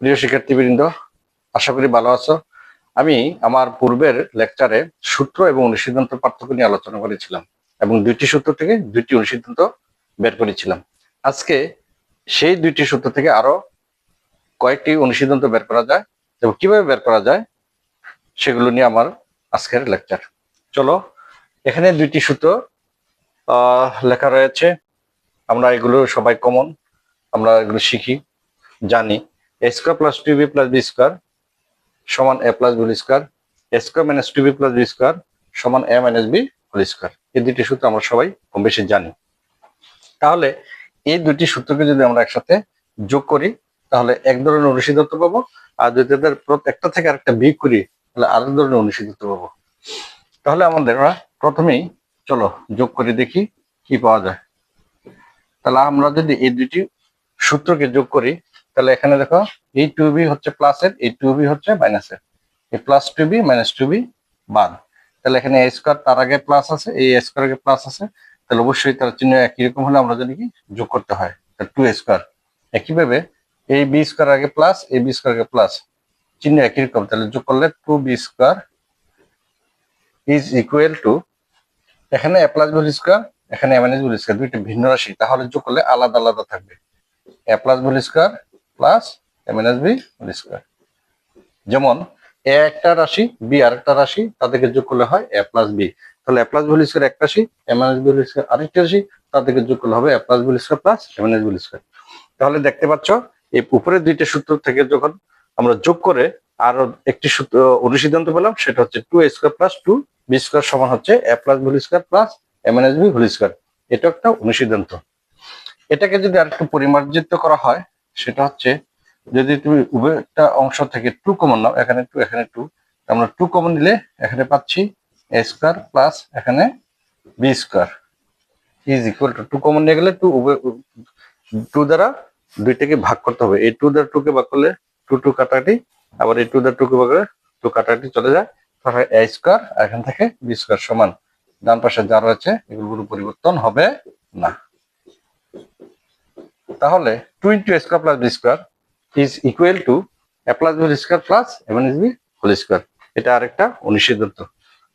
প্রিয় শিক্ষার্থীবৃন্দ, আশা করি ভালো আছো। আমি আমার পূর্বের লেকচারে সূত্র এবং অনুসিদ্ধান্ত পার্থক্য নিয়ে আলোচনা করেছিলাম এবং দুইটি সূত্র থেকে দুইটি অনুসিদ্ধান্ত বের করেছিলাম। আজকে সেই দুইটি সূত্র থেকে আরো কয়েকটি অনুসিদ্ধান্ত বের করা যায় এবং কিভাবে বের করা যায় সেগুলো নিয়ে আমার আজকের লেকচার। চলো, এখানে দুইটি সূত্র লেখা রয়েছে। আমরা এগুলো সবাই কমন, আমরা এগুলো শিখি, জানি। a square plus 2b plus b square সমান a plus b square, a square minus 2b plus b square সমান a minus b whole square. এই দুটি সূত্র আমরা সবাই কম বেশি জানি। তাহলে এই দুটি সূত্রকে যদি আমরা একসাথে যোগ করি তাহলে এক ধরনের অনুসিদ্ধান্ত পাবো, আর যদি একটা থেকে আরেকটা বিয়োগ করি তাহলে আরেক ধরনের অনুসিদ্ধান্ত পাবো। তাহলে আমাদের প্রথমেই চলো যোগ করে দেখি কি পাওয়া যায়। তাহলে আমরা যদি এই দুটি সূত্রকে যোগ করি তাহলে এখানে দেখো এই 2b হচ্ছে প্লাসের, এই 2b হচ্ছে মাইনাসের, এই প্লাস 2b মাইনাস 2b বাদ। তাহলে এখানে a স্কয়ার তার আগে প্লাস আছে, এই a স্কয়ার আগে প্লাস আছে, তাহলে অবশ্যই তার চিহ্ন একই রকম হলে আমরা জানি কি যোগ করতে হয় 2 স্কয়ার। একইভাবে এই b স্কয়ার আগে প্লাস, এই b স্কয়ার আগে প্লাস, চিহ্ন একই রকম, তাহলে যোগ করলে 2b square is equal to, এখানে a plus b whole square, এখানে a minus b whole square, দুইটা ভিন্ন রাশি, তাহলে যোগ করলে আলাদা আলাদা থাকবে। a plus b whole square plus a minus b whole square. যেমন a একটা রাশি, b আরেকটা রাশি, তাদেরকে যোগ করলে হয় a প্লাস b। তাহলে a plus b whole square একটা রাশি, a minus b whole square আরেকটা রাশি, তাদেরকে যোগ করলে হবে a plus b whole square plus a minus b whole square. তাহলে দেখতে পাচ্ছ এই উপরের দুইটা সূত্র থেকে যখন আমরা যোগ করে আরো একটি সূত্র অনুসিদ্ধান্ত পেলাম, সেটা হচ্ছে 2a square plus 2b square সমান হচ্ছে a plus b whole square plus a minus b whole square. এটা একটা অনুসিদ্ধান্ত। এটাকে যদি আরেকটু পরিমার্জিত করা হয় সেটা হচ্ছে যদি তুমি উভয়টা অংশ থেকে 2 কমন নাও, এখানে 2 এখানে 2, আমরা 2 কমন নিলে এখানে পাচ্ছি a স্কয়ার প্লাস এখানে b square is equal two 2 common নিয়ে গেলে 2 দ্বারা দুইটাকে ভাগ করতে হবে। এই 2 দ্বারা 2 কে ভাগ করলে 2 কাটাকাটি, আবার এই 2 দ্বারা 2 কে ভাগ করলে 2 কাটাকাটি চলে যায়, তাহলে a স্কয়ার এখান থেকে b স্কয়ার সমান ডান পাশে যা রয়েছে এগুলো পরিবর্তন হবে না। তাহলে 2 into a square plus b square is equal to a plus b whole square plus a minus b whole square. এটা আরেকটা অনুসিদ্ধান্ত।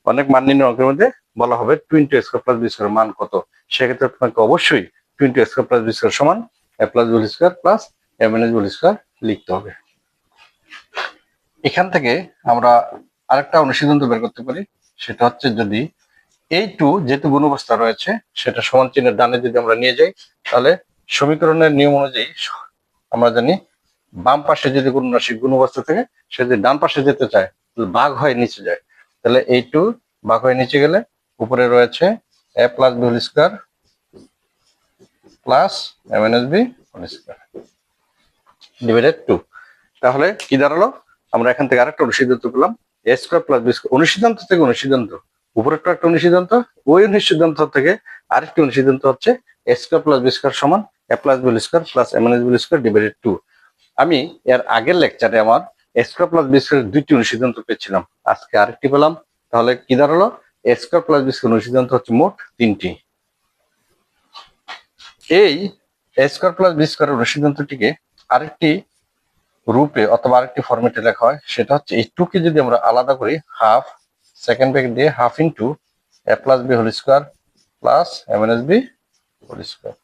অনেক মান নির্ণয় অঙ্কের মধ্যে বলা হবে 2 into a square plus b square মান কত, সেক্ষেত্রে তোমাকে অবশ্যই 2 into a square plus b square সমান a plus b whole square plus a minus b whole square লিখতে হবে। এখান থেকে আমরা আরেকটা অনুসিদ্ধান্ত বের করতে পারি, সেটা হচ্ছে যদি এই 2 যেহেতু গুণ অবস্থা রয়েছে সেটা সমান চিহ্নের ডানে যদি আমরা নিয়ে যাই তাহলে সমীকরণের নিয়ম অনুযায়ী আমরা জানি বাম পাশে যদি কোন রাশি গুণ অবস্থা থেকে সে যদি ডান পাশে যেতে চায় ভাগ হয়ে নিচে যায়, তাহলে এই 2 ভাগ হয়ে নিচে গেলে উপরে রয়েছে a plus b whole square plus a minus b whole square divided 2। তাহলে কি দাঁড়ালো, আমরা এখান থেকে আরেকটা অনুসিদ্ধান্ত পেলাম a square plus b square. অনুসিদ্ধান্ত থেকে অনুসিদ্ধান্ত, উপরেরটা একটা অনুসিদ্ধান্ত, ওই অনুসিদ্ধান্ত থেকে আরেকটি অনুসিদ্ধান্ত হচ্ছে a square plus b square সমান a plus b whole square plus a minus b whole square divided 2। আমি এর আগের লেকচারে আমার a square plus b square দুইটি অনুসিদ্ধান্ত পেয়েছিলাম, আজকে আরেকটি পেলাম। তাহলে কি দাঁড়ালো, a square plus b square অনুসিদ্ধান্ত হচ্ছে মোট 3টি। এই a square plus b square অনুসিদ্ধান্তটিকে আরেকটি রূপে অথবা আরেকটি ফরম্যাটে লেখা হয়, সেটা হচ্ছে এই 2 কে যদি আমরা আলাদা করি হাফ সেকেন্ড ব্র্যাকেট দিয়ে half into a plus b whole square plus a minus b whole square.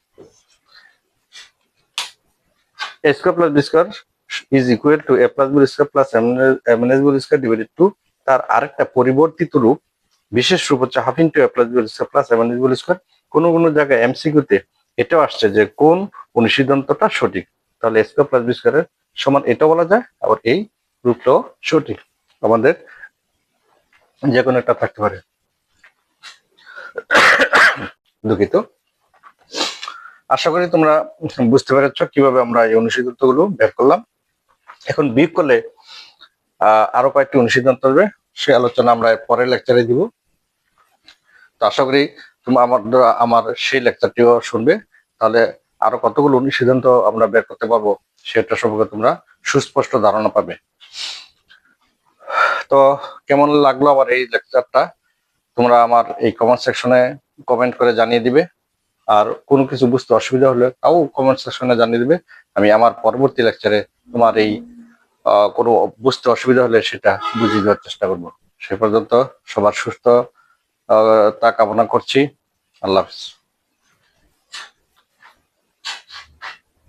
a square plus b square is equal to a plus b square plus a minus b square divided 2। তার আরেকটা পরিবর্তিত রূপ, বিশেষ রূপ হচ্ছে half into a plus b square plus a minus b square. কোন কোন জায়গায় এমসিকিউতে এটাও আসছে যে কোন অনুসিদ্ধান্তটা সঠিক, তাহলে a স্কয়ার প্লাস b স্কয়ারের সমান এটা বলা যায়, আবার এই রূপটাও সঠিক, আমাদের যে কোনো একটা থাকতে পারে। দুঃখিত। আশা করি তোমরা বুঝতে পেরেছ কিভাবে আমরা এই অনুসিদ্ধান্ত গুলো বের করলাম। এখন বিয়োগ করলে আরো কয়েকটি অনুসিদ্ধান্ত হবে, সে আলোচনা আমরা পরের লেকচারে দিব। তো আশা করি তোমরা আমার সেই লেকচারটিও শুনবে, তাহলে আরো কতগুলো অনুসিদ্ধান্ত আমরা বের করতে পারবো সেটা সম্পর্কে তোমরা সুস্পষ্ট ধারণা পাবে। তো কেমন লাগলো আমার এই লেকচারটা তোমরা আমার এই কমেন্ট সেকশনে কমেন্ট করে জানিয়ে দিবে, আর কোনো কিছু বুঝতে অসুবিধা হলে তাও কমেন্ট সেকশনে জানিয়ে দিবে। আমি আমার পরবর্তী লেকচারে তোমার এই কোনো বুঝতে অসুবিধা হলে সেটা বুঝিয়ে দেওয়ার চেষ্টা করব। সে পর্যন্ত সবার সুস্থ তা কামনা করছি। আল্লাহ হাফিজ।